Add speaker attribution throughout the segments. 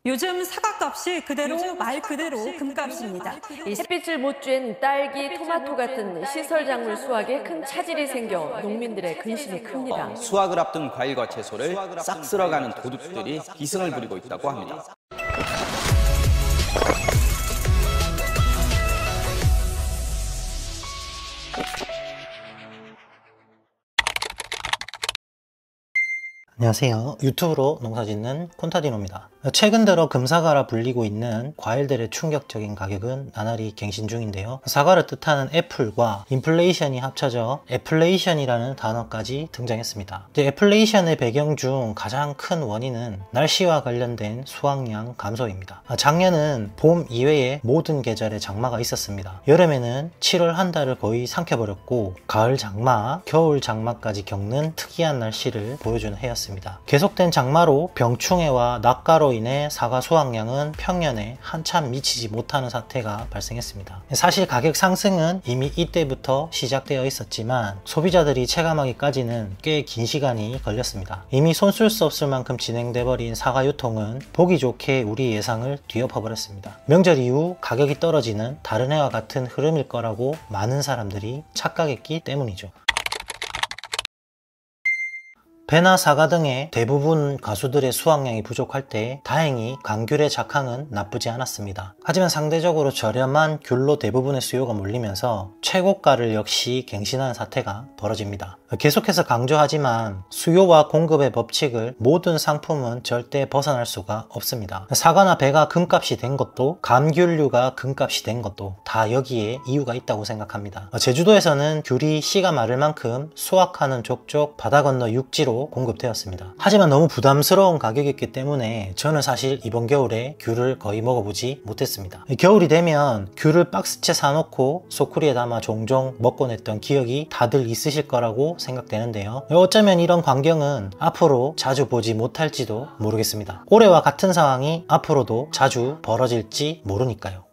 Speaker 1: 요즘 사과값이 말 그대로 금값입니다.
Speaker 2: 이 햇빛을 못 쬐는 딸기, 토마토 같은 시설 작물 수확에 큰 차질이 생겨 농민들의 근심이 큽니다.
Speaker 3: 수확을 앞둔 과일과 채소를 싹 쓸어가는 도둑들이 기승을 부리고 있다고 합니다.
Speaker 4: 안녕하세요. 유튜브로 농사짓는 콘타디노입니다. 최근 들어 금사과라 불리고 있는 과일들의 충격적인 가격은 나날이 갱신 중인데요. 사과를 뜻하는 애플과 인플레이션이 합쳐져 애플레이션이라는 단어까지 등장했습니다. 애플레이션의 배경 중 가장 큰 원인은 날씨와 관련된 수확량 감소입니다. 작년은 봄 이외에 모든 계절에 장마가 있었습니다. 여름에는 7월 한 달을 거의 삼켜버렸고 가을 장마, 겨울 장마까지 겪는 특이한 날씨를 보여주는 해였습니다. 계속된 장마로 병충해와 낙가로 인해 사과 수확량은 평년에 한참 미치지 못하는 사태가 발생했습니다. 사실 가격 상승은 이미 이때부터 시작되어 있었지만 소비자들이 체감하기까지는 꽤 긴 시간이 걸렸습니다. 이미 손쓸 수 없을 만큼 진행돼 버린 사과 유통은 보기 좋게 우리 예상을 뒤엎어 버렸습니다. 명절 이후 가격이 떨어지는 다른 해와 같은 흐름일 거라고 많은 사람들이 착각했기 때문이죠. 배나 사과 등의 대부분 가수들의 수확량이 부족할 때 다행히 감귤의 작황은 나쁘지 않았습니다. 하지만 상대적으로 저렴한 귤로 대부분의 수요가 몰리면서 최고가를 역시 갱신하는 사태가 벌어집니다. 계속해서 강조하지만 수요와 공급의 법칙을 모든 상품은 절대 벗어날 수가 없습니다. 사과나 배가 금값이 된 것도 감귤류가 금값이 된 것도 다 여기에 이유가 있다고 생각합니다. 제주도에서는 귤이 씨가 마를 만큼 수확하는 족족 바다 건너 육지로 공급되었습니다. 하지만 너무 부담스러운 가격이었기 때문에 저는 사실 이번 겨울에 귤을 거의 먹어보지 못했습니다. 겨울이 되면 귤을 박스채 사놓고 소쿠리에 담아 종종 먹곤 했던 기억이 다들 있으실 거라고 생각되는데요. 어쩌면 이런 광경은 앞으로 자주 보지 못할지도 모르겠습니다. 올해와 같은 상황이 앞으로도 자주 벌어질지 모르니까요.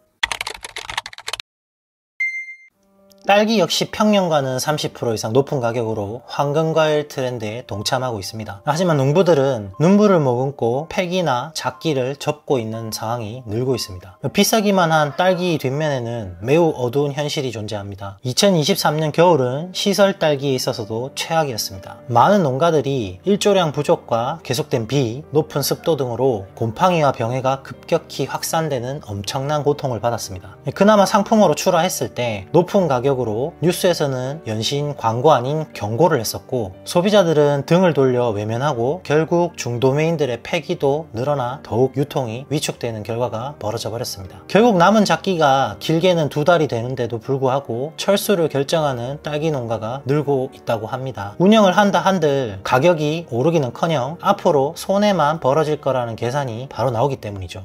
Speaker 4: 딸기 역시 평년과는 30% 이상 높은 가격으로 황금과일 트렌드에 동참하고 있습니다. 하지만 농부들은 눈물을 머금고 팩이나 작기를 접고 있는 상황이 늘고 있습니다. 비싸기만 한 딸기 뒷면에는 매우 어두운 현실이 존재합니다. 2023년 겨울은 시설 딸기에 있어서도 최악이었습니다. 많은 농가들이 일조량 부족과 계속된 비, 높은 습도 등으로 곰팡이와 병해가 급격히 확산되는 엄청난 고통을 받았습니다. 그나마 상품으로 출하했을 때 높은 가격 으로 뉴스에서는 연신 광고 아닌 경고를 했었고 소비자들은 등을 돌려 외면하고 결국 중도메인들의 폐기도 늘어나 더욱 유통이 위축되는 결과가 벌어져 버렸습니다. 결국 남은 작기가 길게는 2달이 되는데도 불구하고 철수를 결정하는 딸기 농가가 늘고 있다고 합니다. 운영을 한다 한들 가격이 오르기는커녕 앞으로 손해만 벌어질 거라는 계산이 바로 나오기 때문이죠.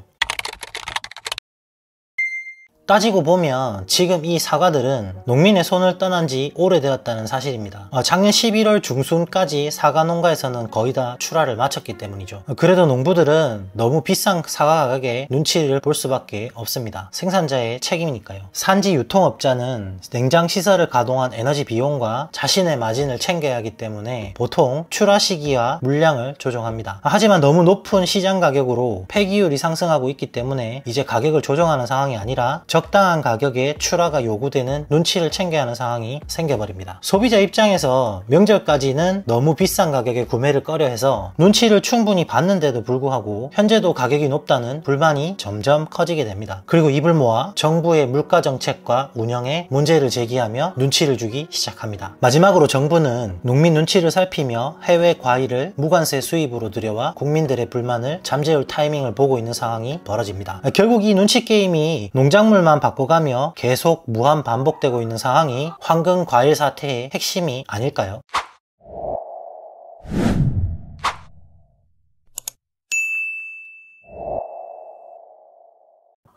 Speaker 4: 따지고 보면 지금 이 사과들은 농민의 손을 떠난 지 오래되었다는 사실입니다. 작년 11월 중순까지 사과 농가에서는 거의 다 출하를 마쳤기 때문이죠. 그래도 농부들은 너무 비싼 사과 가격에 눈치를 볼 수밖에 없습니다. 생산자의 책임이니까요. 산지 유통업자는 냉장 시설을 가동한 에너지 비용과 자신의 마진을 챙겨야 하기 때문에 보통 출하 시기와 물량을 조정합니다. 하지만 너무 높은 시장 가격으로 폐기율이 상승하고 있기 때문에 이제 가격을 조정하는 상황이 아니라 적당한 가격에 출하가 요구되는 눈치를 챙겨야 하는 상황이 생겨버립니다. 소비자 입장에서 명절까지는 너무 비싼 가격에 구매를 꺼려해서 눈치를 충분히 봤는데도 불구하고 현재도 가격이 높다는 불만이 점점 커지게 됩니다. 그리고 입을 모아 정부의 물가 정책과 운영에 문제를 제기하며 눈치를 주기 시작합니다. 마지막으로 정부는 농민 눈치를 살피며 해외 과일을 무관세 수입으로 들여와 국민들의 불만을 잠재울 타이밍을 보고 있는 상황이 벌어집니다. 결국 이 눈치 게임이 농작물만 바꿔가며 계속 무한 반복되고 있는 상황이 황금 과일 사태의 핵심이 아닐까요?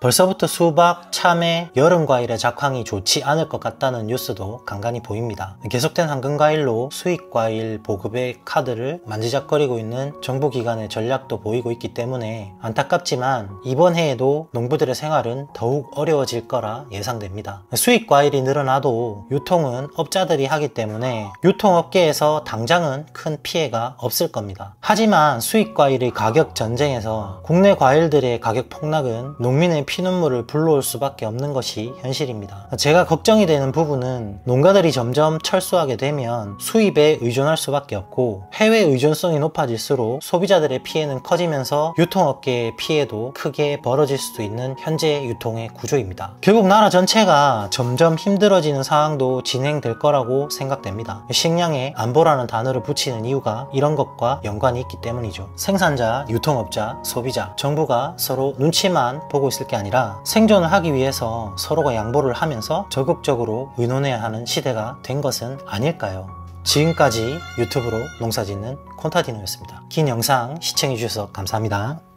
Speaker 4: 벌써부터 수박, 참외, 여름과일의 작황이 좋지 않을 것 같다는 뉴스도 간간히 보입니다. 계속된 황금과일로 수익과일 보급의 카드를 만지작거리고 있는 정부기관의 전략도 보이고 있기 때문에 안타깝지만 이번 해에도 농부들의 생활은 더욱 어려워질 거라 예상됩니다. 수익과일이 늘어나도 유통은 업자들이 하기 때문에 유통업계에서 당장은 큰 피해가 없을 겁니다. 하지만 수익과일의 가격 전쟁에서 국내 과일들의 가격 폭락은 농민의 피눈물을 불러올 수밖에 없는 것이 현실입니다. 제가 걱정이 되는 부분은 농가들이 점점 철수하게 되면 수입에 의존할 수밖에 없고 해외 의존성이 높아질수록 소비자들의 피해는 커지면서 유통업계의 피해도 크게 벌어질 수도 있는 현재 유통의 구조입니다. 결국 나라 전체가 점점 힘들어지는 상황도 진행될 거라고 생각됩니다. 식량에 안보라는 단어를 붙이는 이유가 이런 것과 연관이 있기 때문이죠. 생산자, 유통업자, 소비자, 정부가 서로 눈치만 보고 있을 게 아니라 생존을 하기 위해서 서로가 양보를 하면서 적극적으로 의논해야 하는 시대가 된 것은 아닐까요? 지금까지 유튜브로 농사짓는 콘타디노였습니다. 긴 영상 시청해주셔서 감사합니다.